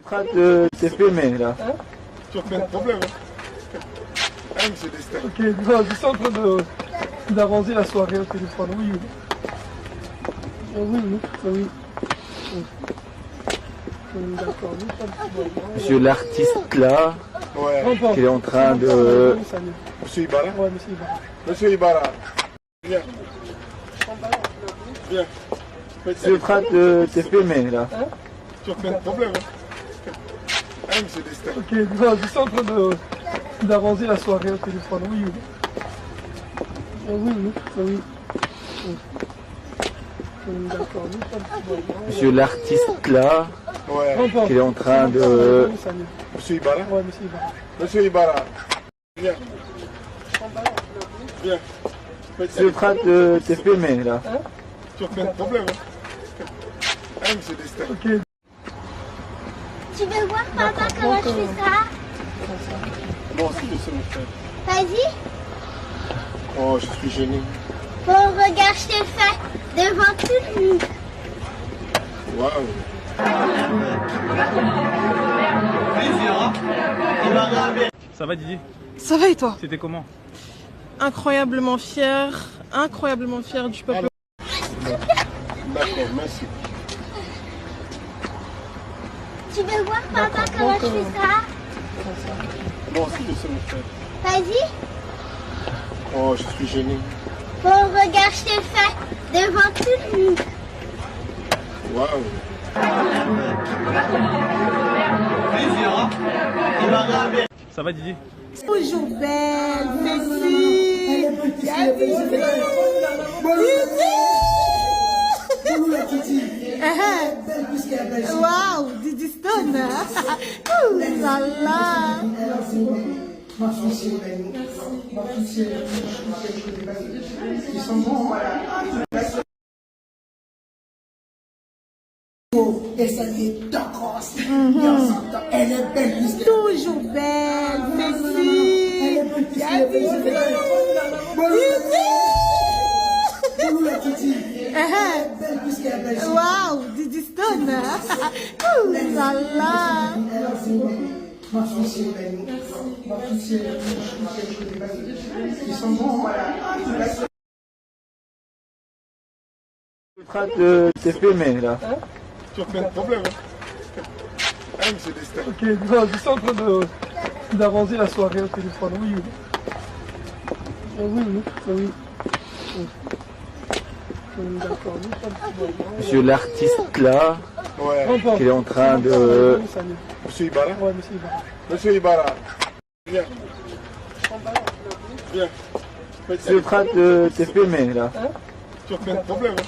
En train de te filmer là. Hein? Tu as fait un problème, hein? Ah, monsieur Destin. Ok, non, je suis en train d'arranger la soirée au téléphone, oui. Oui. D'accord, oui, pas de problème. Monsieur l'artiste là, Ouais. qui est en train de... Monsieur Ibarra? Ouais, monsieur Ibarra. Monsieur Ibarra. Viens. Viens. Je suis en train de te filmer là. Hein? Tu as fait un problème, hein? Ah, monsieur Destin. Ok, non, je suis en train d'arranger la soirée au téléphone, oui. D'accord, oui, pas de problème. Monsieur l'artiste là, Ouais. qui est en train de... Monsieur Ibarra? Ouais, monsieur Ibarra. Monsieur Ibarra. Viens. Viens. Je suis en train de te filmer là. Hein? Tu as fait un problème, hein? Ah, monsieur Destin. Ok. Tu veux voir papa comment je fais ça? Bon, si je sais mon frère. Vas-y. Oh, je suis gêné. Bon, regarde, je te le fais devant tout le monde. Waouh. Ça va Didier? Ça va et toi? C'était comment? Incroyablement fier du peuple. D'accord, merci. Tu veux voir papa comment je fais ça? Bon, si je sais mon frère. Vas-y. Oh, je suis gêné. Bon, regarde, je te le fais devant tout le monde. Waouh. Ça va Didier? Toujours belle, sexy. Waouh, Didi Stone. Ouh là là. Elle est belle. Toujours belle, sexy. Waouh, Didi Stone. Ouh là là. Je suis en train de te filmer là. Hein? Tu as fait un problème, hein? Ah, monsieur Destin. Ok, non, je suis en train d'arranger la soirée au téléphone, oui. D'accord, oui, pas de problème. Monsieur l'artiste là, Ouais. qui est en train de... Monsieur Ibarra? Ouais, monsieur Ibarra. Monsieur Ibarra. Viens. Viens. Je suis en train de te filmer là. Hein? Tu as fait un problème, hein?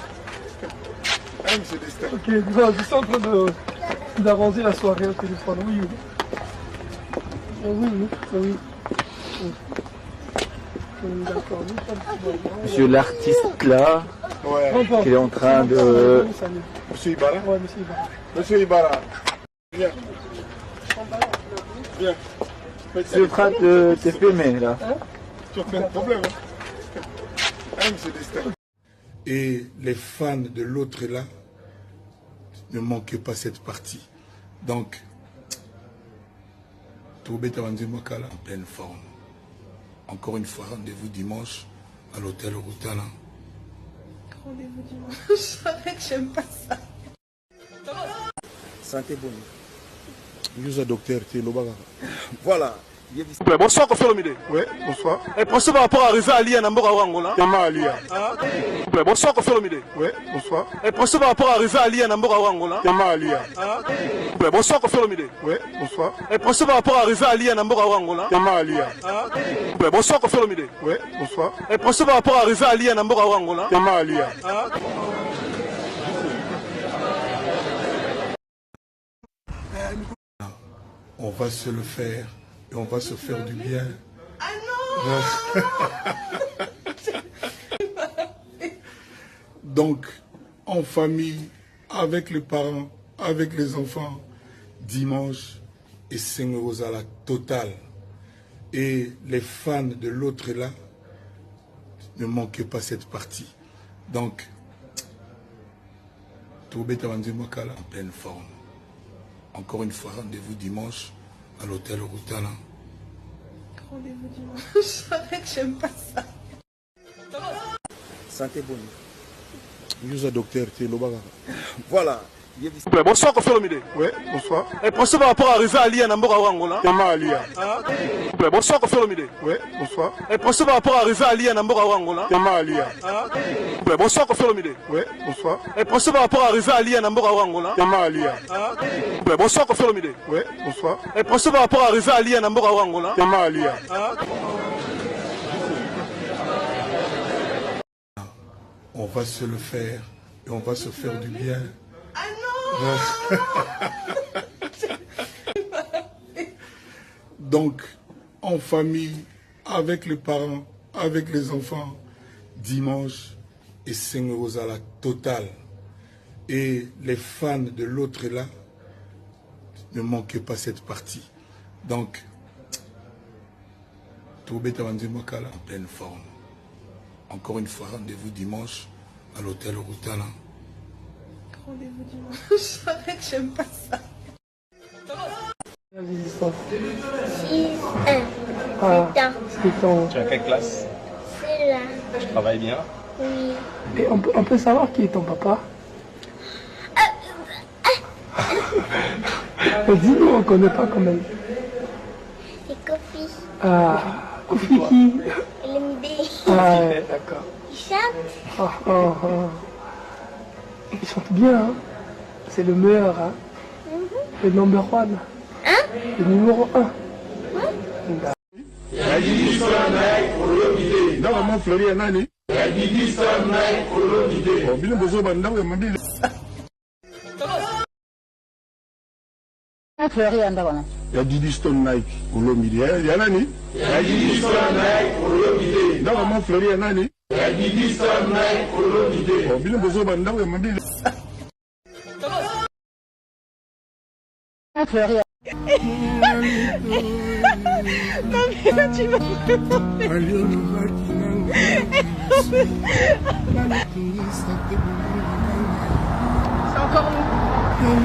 Ah, monsieur Destin. Ok, non, je suis en train d'arranger la soirée au téléphone, oui. D'accord, oui, pas de problème. Monsieur l'artiste là, Ouais. qui est en train de... Monsieur Ibarra? Ouais, monsieur Ibarra. Monsieur Ibarra. Viens. Viens. Je suis en train de te filmer là. Hein? Tu as fait un problème, hein? Ah, monsieur Destin. Et les fans de l'autre là, ne manquez pas cette partie. Donc, Toubé Tawanzi Mwakala en pleine forme. Encore une fois, rendez-vous dimanche à l'hôtel Routala. Rendez-vous dimanche. Arrête, j'aime pas ça. Santé bonne. Yusa docteur Télobaka. Voilà. Bonsoir, Kofi Olomide. Oui, bonsoir. Et procès par rapport à arriver à Lia Namboka Angola. Yama Alia. Bonsoir, Kofi Olomide. Oui, bonsoir. Et procès par rapport à arriver à Lia Namboka Angola. Yama Alia. Bonsoir, Kofi Olomide. Oui, bonsoir. Et procès par rapport à arriver à Lia Namboka Angola. Yama Alia. Bonsoir, Kofi Olomide. Oui, bonsoir. Et procès par rapport à arriver à Lia Namboka Angola. Yama Alia. On va se le faire et on va se faire du bien. Ah non. Donc, en famille, avec les parents, avec les enfants, dimanche, et 5 € à la totale. Et les fans de l'autre là, ne manquez pas cette partie. Donc, Toubé Tawanzi Mwakala en pleine forme. Encore une fois, rendez-vous dimanche à l'hôtel Rutana. Rendez-vous dimanche. Arrête, j'aime pas ça. Santé bonne. Nous docteur Lobaga. Voilà. Bonsoir, Kofi Olomide. Oui, bonsoir. Et procès par rapport à Reza Alia Namboka Wangola. Yama Alia. Bonsoir, Kofi Olomide. Oui, bonsoir. Et procès par rapport à Reza Alia Namboka Wangola. Yama Alia. Bonsoir, Kofi Olomide. Oui, bonsoir. Et procès par rapport à Reza Alia Namboka Wangola. Yama Alia. Bonsoir, Kofi Olomide. Oui, bonsoir. Et procès par rapport à Reza Alia Namboka Wangola. Yama Alia. On va se le faire et on va se faire du bien. Ah non. Donc, en famille, avec les parents, avec les enfants, dimanche, et 5 € à la totale. Et les fans de l'autre là, ne manquez pas cette partie. Donc, Toubeta Wanzi Makala en pleine forme. Encore une fois, rendez-vous dimanche à l'hôtel Rutana. Rendez-vous dimanche. Arrête, j'aime pas ça. 6, 1. Ah, Putain, c'est ton... Tu as quelle classe? c'est là. Tu travailles bien? Oui. Et on peut savoir qui est ton papa? Dis-nous, on ne connaît pas quand même. C'est Kofi. Ah, Kofi qui? LMD. Ah, ouais, d'accord. Il chante. Ah, ah, ah. Il chante bien, hein? C'est le meilleur, hein? Le number one. Hein? Le numéro 1. Dans Fleury, Nani. Fleury andabana. Ya Didi Stone Nike Olomide. Ya nani? Ya Didi Stone Nike Olomide. Dans Fleury, Nani. Ya Didi Stone Nike Olomide. Oh, bien besoin banda we mabile. Fleury. Non mais là tu vas C'est encore nous. Non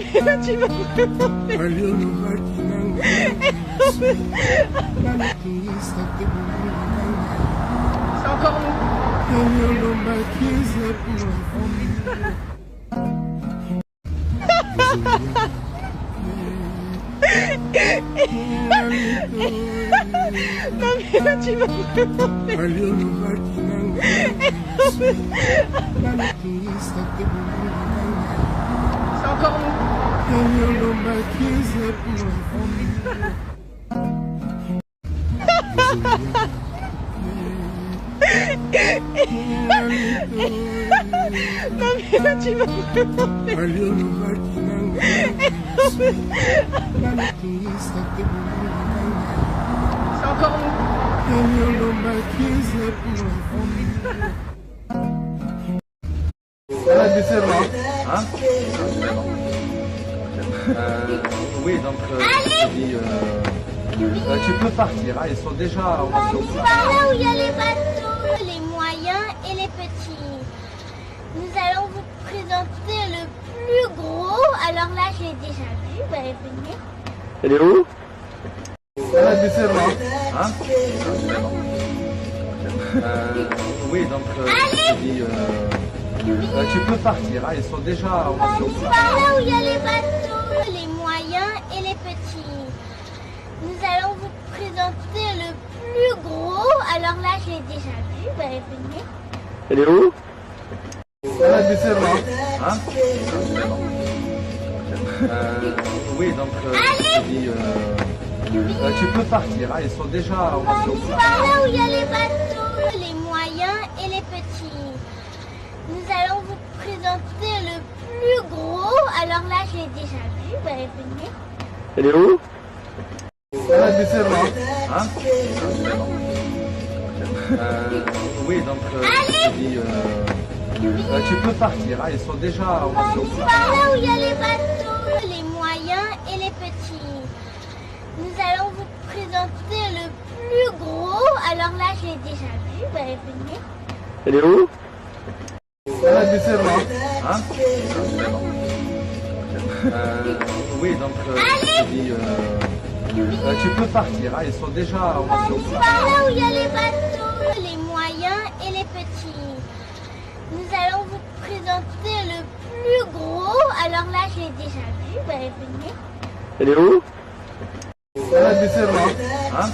mais là tu vas C'est encore nous. Non mais là tu vas C'est encore nous. Non mais là tu vas C'est encore nous. Hein? Oui, donc tu peux partir, hein, ils sont déjà en Par là où il y a les bateaux, les moyens et les petits. Nous allons vous présenter le plus gros. Alors là, je l'ai déjà vu. Venez. Elle est où? Hein? Oui, donc tu peux partir, hein, ils sont déjà en Par là où il y a les bateaux, les moyens et les petits. Nous allons vous présenter le plus gros. Alors là, je l'ai déjà vu. Venez. Elle est où? Hein? Oui, donc tu peux partir, hein, ils sont déjà en Par là où il y a les bateaux, les moyens et les petits. Nous allons vous présenter le plus gros. Alors là, je l'ai déjà vu. Venez. Elle est où? Hein? Oui, donc tu peux partir, hein, ils sont déjà en Par là où il y a les bateaux, les moyens et les petits. Nous allons vous présenter le plus gros. Alors là, je l'ai déjà vu. Vous allez venir. Elle est où? Hein? Oui, donc je dis, tu peux partir, hein, ils sont déjà en On y va là où il y a les bateaux, les moyens et les petits. Nous allons vous présenter le plus gros. Alors là, je l'ai déjà vu. Vous allez venir. Elle est où? Hein?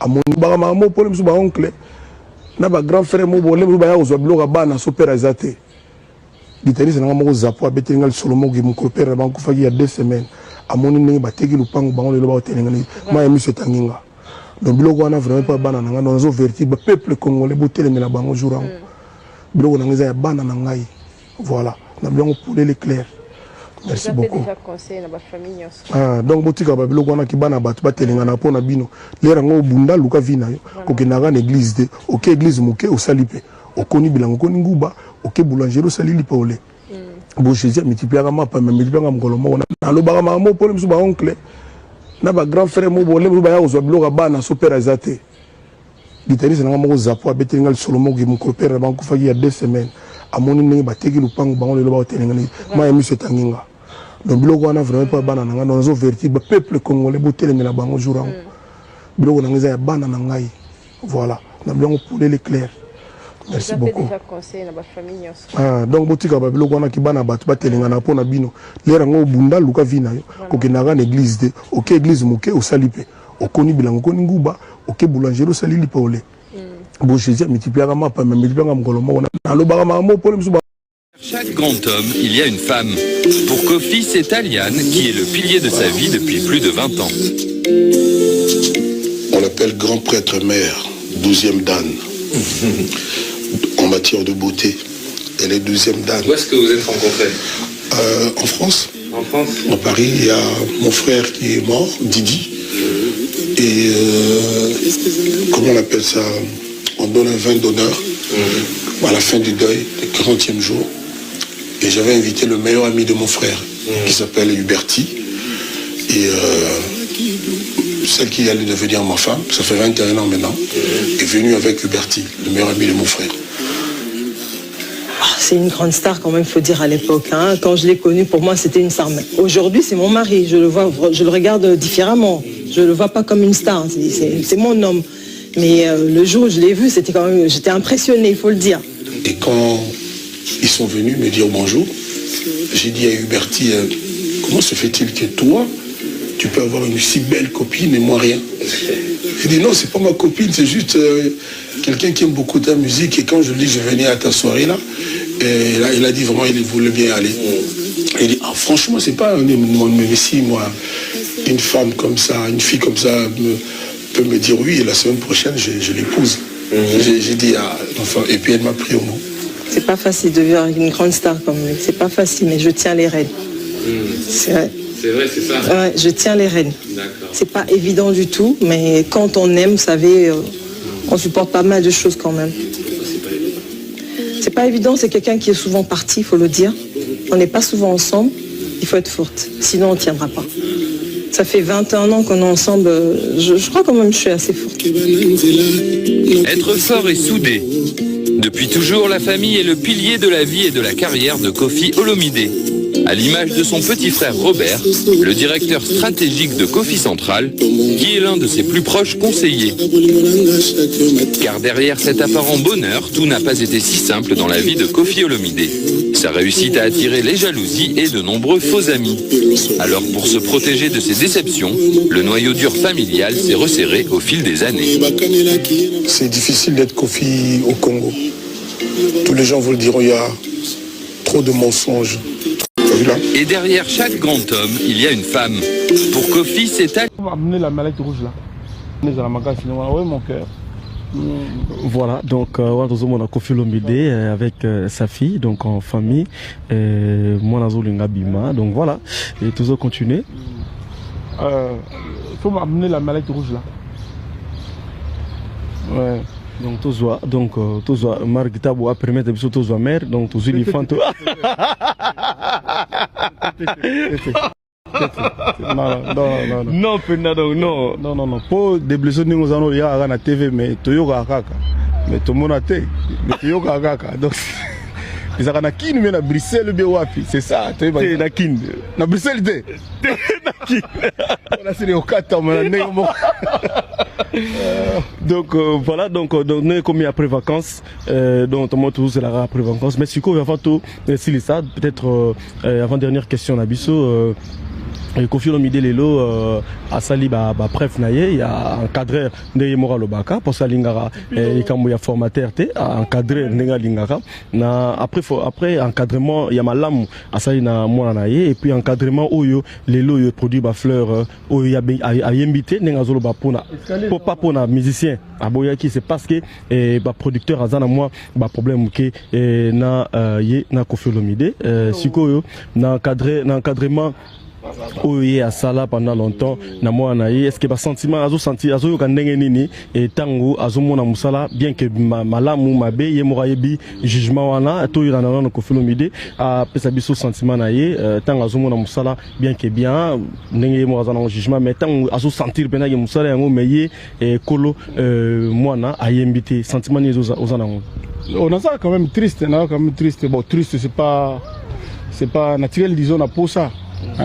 amoni bakama mo pole musu ba oncle na ba grand frère mo bolé ba ya ozwa biloko bana so père azate literisi nanga moko zapo abetelinga lisolo moko mon père ba ko faki ya 2 semaines amoni ndenge bateki lupango bango lelo ba otelinga ni ma ya miso tanginga donc biloko wana vraiment pas bana nanga nzo vertige ba peuple congolais botelemela bango jour ango biloko nanga ya bana na ngai voilà na biloko pour l'éclair. Merci beaucoup. Ah, donc botika ba biloko wana kibana batu batelinga na pona bino lera ngo bunda luka vina yo kokendanga na église de OK église moke osalipe okoni bilango koni nguba OK boulanger osali pa ole bo Jésus multipliera mapa mais multipliera mokolo moko na lobaka mamo pole musu ba oncle na ba grand frère mo bolé ba ya ozwa biloko bana so père azate literisi nanga moko zapo abetelinga lisolo moko mon père ba ko faki ya 2 semaines amoni ndenge bateki lupango bango lelo ba otelinga ni ma ya miso tanginga donc biloko wana vraiment pas bana nanga nzo vertige ba peuple congolais botelemela bango jour ango biloko nanga ya bana na ngai voilà na biloko pour l'éclair. Merci beaucoup. Ah, donc botika ba biloko wana kibana batu batelinga na pona bino lera ngo bunda luka vina yo kokendanga na église de OK église moke osalipe okoni bilango koni nguba OK boulanger osali pa ole bo Jésus multipliera mapa mais multipliera mokolo moko na lobaka mamo pole musu. Chaque grand homme, il y a une femme. Pour Kofi, c'est Aliane qui est le pilier de sa vie depuis plus de 20 ans. On l'appelle grand prêtre mère, 12e dan. En matière de beauté, elle est 12e dan. Où est-ce que vous êtes rencontrés? En France. En France? À Paris, il y a mon frère qui est mort, Didi. Et comment on appelle ça? On donne un vin d'honneur à la fin du deuil, le 40e jour. Et j'avais invité le meilleur ami de mon frère, qui s'appelle Huberti. Et celle qui allait devenir ma femme, ça fait 21 ans maintenant, est venue avec Huberti, le meilleur ami de mon frère. C'est une grande star quand même, il faut dire à l'époque. Hein. Quand je l'ai connu, pour moi, c'était une star. Aujourd'hui, c'est mon mari. Je le regarde différemment. Je le vois pas comme une star. C'est mon homme. Mais le jour où je l'ai vu, c'était quand même, j'étais impressionnée, il faut le dire. Et quand ils sont venus me dire bonjour, j'ai dit à Huberti, comment se fait-il que toi, tu peux avoir une si belle copine et moi rien? Il dit non, c'est pas ma copine, c'est juste quelqu'un qui aime beaucoup ta musique. Et quand je lui dis, je venais à ta soirée là, et là il a dit vraiment, il voulait bien aller. Et il dit, ah, franchement, c'est pas mais si moi, une femme comme ça, une fille comme ça peut me dire oui, et la semaine prochaine, je l'épouse. J'ai dit, ah, enfin, et puis elle m'a pris au mot. C'est pas facile de vivre avec une grande star comme lui. C'est pas facile, mais je tiens les rênes. C'est vrai. C'est vrai, c'est ça? Ouais, je tiens les rênes. C'est pas évident du tout, mais quand on aime, vous savez, on supporte pas mal de choses quand même. C'est pas évident, c'est quelqu'un qui est souvent parti, il faut le dire. On n'est pas souvent ensemble, il faut être forte, sinon on ne tiendra pas. Ça fait 21 ans qu'on est ensemble, je crois quand même que je suis assez forte. Être fort et soudé. Depuis toujours, la famille est le pilier de la vie et de la carrière de Kofi Olomide. À l'image de son petit frère Robert, le directeur stratégique de Kofi Central, qui est l'un de ses plus proches conseillers. Car derrière cet apparent bonheur, tout n'a pas été si simple dans la vie de Kofi Olomide. Sa réussite a attiré les jalousies et de nombreux faux amis. Alors pour se protéger de ces déceptions, le noyau dur familial s'est resserré au fil des années. C'est difficile d'être Kofi au Congo. Tous les gens vous le diront, il y a trop de mensonges. Et derrière chaque grand homme, il y a une femme. Pour Kofi, c'est elle. On va amener la mallette rouge là. Oui, mon cœur. Voilà, donc on a Kofi Olomide avec sa fille, donc en famille. Moi, Nazolinga Bima, donc voilà. Et toujours continuer. Il faut m'amener la mallette rouge là. Ouais. Donc toujours Marguerite Bois permet de se mère, donc toujours les fantômes. Non, Fernando, non. Non. Pour des blessures, nous allons y aller à la TV, mais Toyoga Kaka. Mais tout le monde a été. Mais Toyoga Kaka. Donc, ils ont un kin, mais à Bruxelles, c'est ça. C'est un kin. À Bruxelles, c'est un kin. On a série au 4 Donc voilà, donc nous sommes commis après vacances, donc tout toujours c'est la après vacances. Mais si on va tout, si ça peut-être avant dernière question Nabiso. Kofi Olomide lelo a sali ba bref naie il y a encadreur ndeye mora lobaka pour ça lingara et comme il y a formateur te encadreur ndenga lingara na après encadrement il y a malamu a sali na mwana naie et puis encadrement oyo lelo yo produit ba fleur oyo ya invité ndenga zolo ba pona pour pas pona musicien aboyaki c'est parce que ba producteur azana moi ba problème ke na ye na Kofi Olomide sikoyo na encadrement oui à ça là pendant longtemps na moi naïe est-ce que ba sentiment azo senti azo yoka ndenge nini et tango azo mona musala bien que malamu mabe ye morayebi jugement wana to yira na Kofi Olomide a pesa biso sentiment naïe tango azo mona musala bien que bien ndenge mo azana jugement mais tango azo sentir pena ye musala yango meye kolo mwana ayembité sentiment ni ozana on a ça quand même triste bon triste c'est pas naturel disons na pour ça.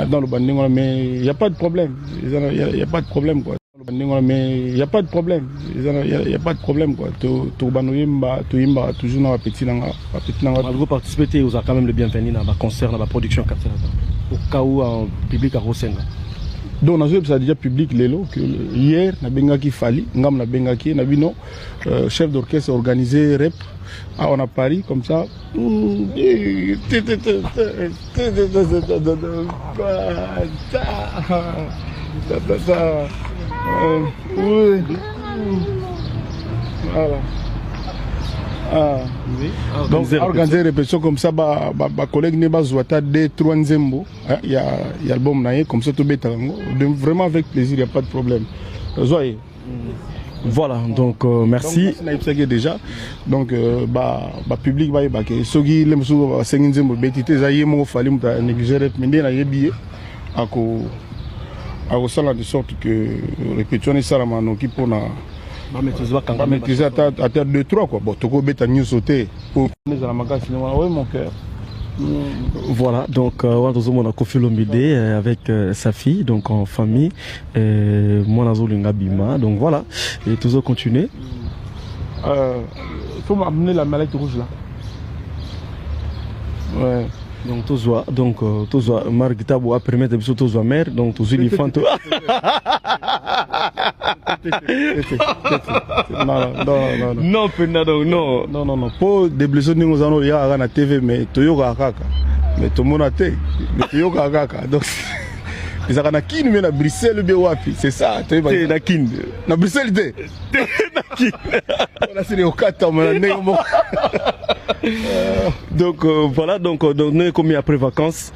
Dans le banding, mais il n'y a pas de problème. Il n'y a pas de problème quoi. Mais il n'y a pas de problème. Il n'y a pas de problème quoi. Toujours dans la petite langue. Vous participez, vous avez quand même le bienvenu dans la concert, dans la production au cas où en public à Rosenga. Donc on a déjà public lelo que hier na bengaki Fali, ngam na bengaki na bino chef d'orchestre organisé rep on a Paris comme ça. Voilà. Donc organiser une répétition comme ça, ma collègue Neba Zouata de 3 Nzembo, il y a l'album naïe comme ça tout bête, vraiment avec plaisir, il n'y a pas de problème. Zoé. Voilà, donc merci. Donc, déjà, donc public va que Sogi Lemsou 5 Nzembo bétité zaïe mo fali muta négliger mais na yebié à ça de sorte que répétition ça la mano qui pour na maîtriser à terre 2-3 quoi. Bon, Toko bête à nous sauter pour les alamaka cinéma. Oui, mon cœur. Voilà, donc on a Kofi Olomide avec sa fille, donc en famille, moi Nazo Lingabima, donc voilà, et toujours continuer. Il faut m'amener la mallette rouge là. Ouais. Donc toujours Marguita boa permettre de toujours mère, donc toujours les fantômes. Non, Fernando, non. Pour des blessures, nous allons y aller à la TV, mais Toyoga Kaka. Mais tout le monde a été. Mais Toyoga Kaka. Donc, ils ont un kin, mais à Bruxelles, c'est ça. C'est un kin. À Bruxelles, c'est un kin. On a série au 4 donc voilà, donc nous sommes commis après vacances,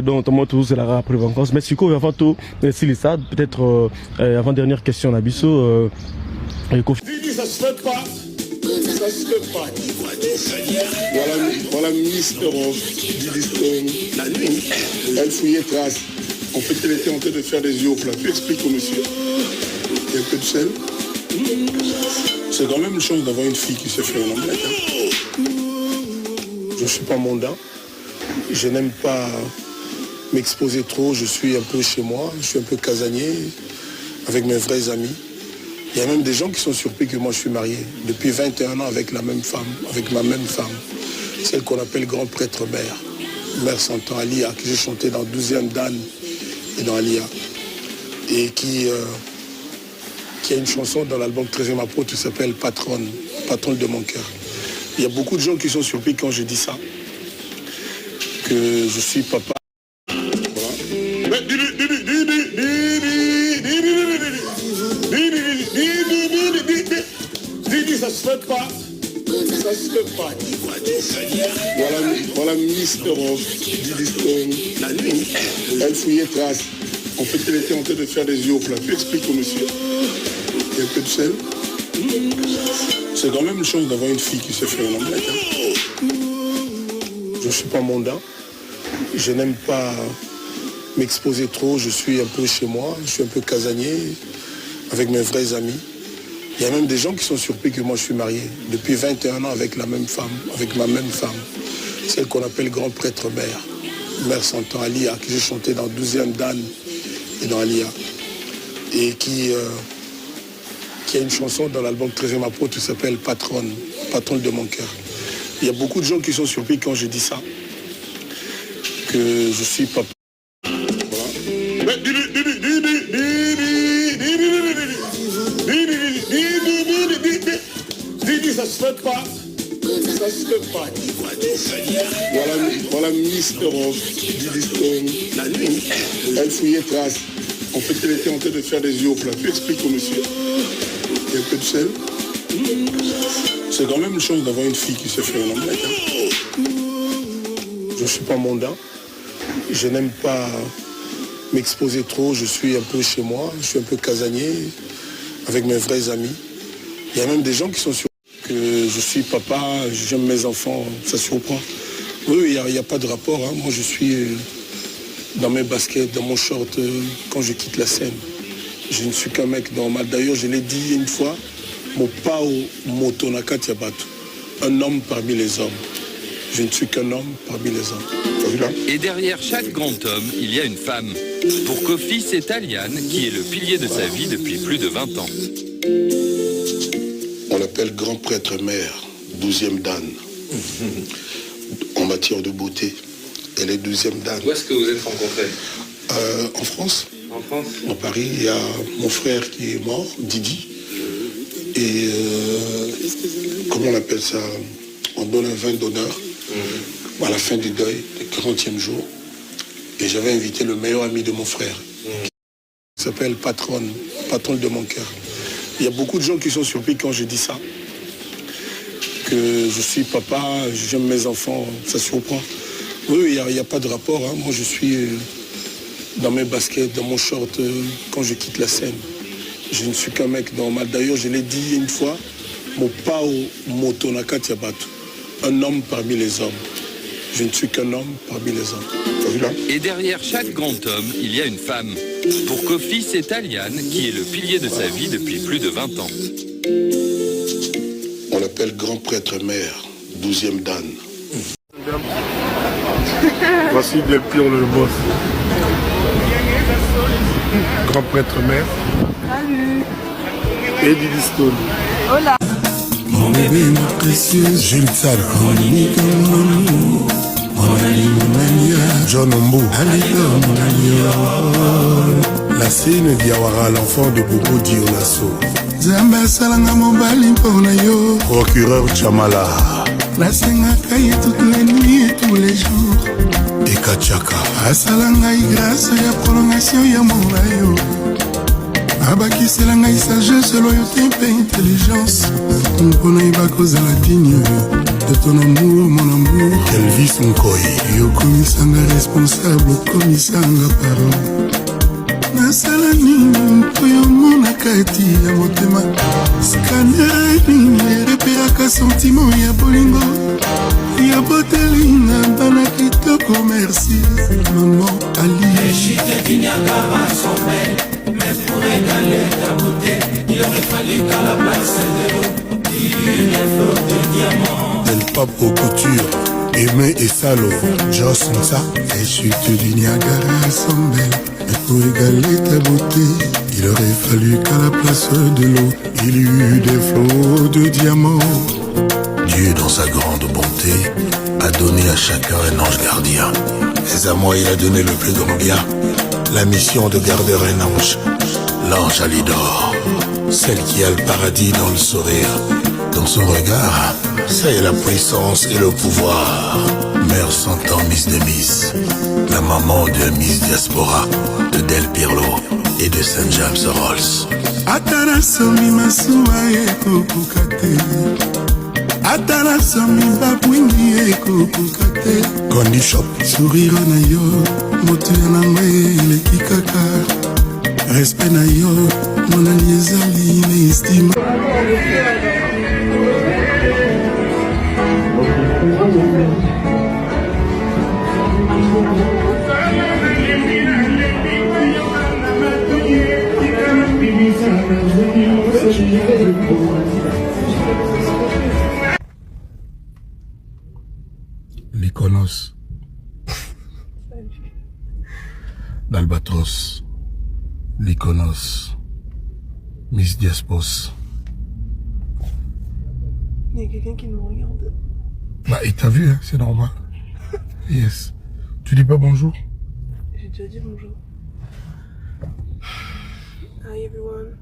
donc toujours c'est la après vacances. Mais si on va tout, si ça peut-être avant dernière question Nabiso. Ça se fait pas. Ça se fait pas. Voilà Miss Europe, Didi Stone. Elle fouillait trace. En fait, elle était en train de faire des yeux au plat. Tu expliques au monsieur. Il y a un peu de sel. C'est quand même une chance d'avoir une fille qui se fait un omelette. Hein. Je ne suis pas mondain. Je n'aime pas m'exposer trop. Je suis un peu chez moi. Je suis un peu casanier avec mes vrais amis. Il y a même des gens qui sont surpris que moi je suis marié depuis 21 ans avec la même femme, avec ma même femme. Celle qu'on appelle grand prêtre mère. Mère Santan Alia, que j'ai chanté dans 12e Dan et dans Alia. Et qui a une chanson dans l'album 13e apôtre qui s'appelle Patronne de mon cœur. Il y a beaucoup de gens qui sont surpris quand je dis ça, que je suis papa. Voilà. Ça se fait pas. Ça se fait pas. Voilà Miss Europe, Didi Stone. Elle fouillait trace. En fait, elle était en train de faire des yeux au plat. Tu expliques au monsieur. Il y a un peu de sel. C'est quand même une chance d'avoir une fille qui se fait un omelette. Hein. Je ne suis pas mondain. Je n'aime pas m'exposer trop, je suis un peu chez moi, je suis un peu casanier, avec mes vrais amis. Il y a même des gens qui sont surpris que moi je suis marié depuis 21 ans avec la même femme, avec ma même femme, celle qu'on appelle grand prêtre mère, mère Santan Alia, que j'ai chanté dans 12e Dan et dans Alia, et qui a une chanson dans l'album 13e apôtre qui s'appelle Patronne, patronne de mon cœur. Il y a beaucoup de gens qui sont surpris quand je dis ça, que je suis papa. Ça se fait pas. Ça se fait pas. Voilà Miss Europe, Didi Stone. Elle fouillait trace. En fait, elle était en train de faire des yeux au plat. Tu expliques au monsieur. Il y a un peu de sel. C'est quand même une chance d'avoir une fille qui se fait un omelette. Je ne suis pas mondain. Je n'aime pas m'exposer trop. Je suis un peu chez moi. Je suis un peu casanier avec mes vrais amis. Il y a même des gens qui sont surpris que je suis papa, j'aime mes enfants. Ça surprend. Oui, il n'y a pas de rapport. Hein. Moi, je suis dans mes baskets, dans mon short quand je quitte la scène. Je ne suis qu'un mec normal. D'ailleurs, je l'ai dit une fois, mon pao motonaka tiabatu, un homme parmi les hommes. Je ne suis qu'un homme parmi les hommes. Et derrière chaque grand homme, il y a une femme. Pour Kofi, c'est Aliane qui est le pilier de sa vie depuis plus de 20 ans. On l'appelle grand prêtre mère, 12e Dan. En matière de beauté, elle est 12e Dan. Où est-ce que vous êtes rencontrés? En France. En France? En Paris, il y a mon frère qui est mort, Didi. Et comment on appelle ça? On donne un vin d'honneur à la fin du deuil, le 40e jour. Et j'avais invité le meilleur ami de mon frère, qui s'appelle patronne de mon cœur. Il y a beaucoup de gens qui sont surpris quand je dis ça, que je suis papa, j'aime mes enfants, ça surprend. Oui, il n'y a pas de rapport. Hein. Moi, je suis dans mes baskets, dans mon short quand je quitte la scène. Je ne suis qu'un mec normal. D'ailleurs, je l'ai dit une fois, mon pao motonaka tiabatu, un homme parmi les hommes. Je ne suis qu'un homme parmi les hommes. Et derrière chaque grand homme, il y a une femme. Pour Kofi, c'est Aliane qui est le pilier de sa vie depuis plus de 20 ans. On l'appelle grand prêtre mère, 12e Dan. Voici Del Piero le boss. Grand prêtre mère. Salut. Et Didi Stone. Hola. Mon bébé, ma précieuse, Jules Tsal, mon unique amour, mon alimania, John Ombo, Alito, mon agneau. La scène Diawara, l'enfant de Bobo Dionasso. Zamba Salanga Mobali Mponayo, procureur Chamala. La Sengakai toute la nuit et tous les jours. Et Kachaka. Asalanga grâce à la prolongation Yamourayo. Abakisela ngai sagesse, loyauté et intelligence. Mpona ibakozala digne de ton amour, mon amour. Elvis Nkoi, yokomisanga responsable, okomisanga parent. Nasala nini mpo yomonaka eti ya motema. Scanner nini erepelaka sentiment ya bolingo. Ya botelinga bana kitoko, merci maman Ali. Mais pour égaler ta beauté, il aurait fallu qu'à la place de l'eau, une fleur de diamant. Del Papo Couture, Aimé et Salo, Joss Nsa. Les chutes du Niagara sont belles, mais pour égaler ta beauté, il aurait fallu qu'à la place de l'eau, il y eut des flots de diamants. Dieu, dans sa grande bonté, a donné à chacun un ange gardien. Et à moi, il a donné le plus grand bien, la mission de garder un ange, l'ange Alidor, celle qui a le paradis dans le sourire. Dans son regard, c'est la puissance et le pouvoir. Mère Santan, Miss de Miss, la maman de Miss Diaspora, de Del Pirlo et de St. James Rolls. Atana somi masuwa ekokukate, atana somi babwingi ekokukate. Condi Shop, sourire na yo, moto ya nango eleki kaka. Respect na yo, monali ezali na estime. L'Iconos d'Albatros, l'Iconos, Miss Diaspos. Il y a quelqu'un qui nous regarde. Bah, il t'a vu, hein, c'est normal. Yes. Tu dis pas bonjour? J'ai déjà dit bonjour. Hi everyone.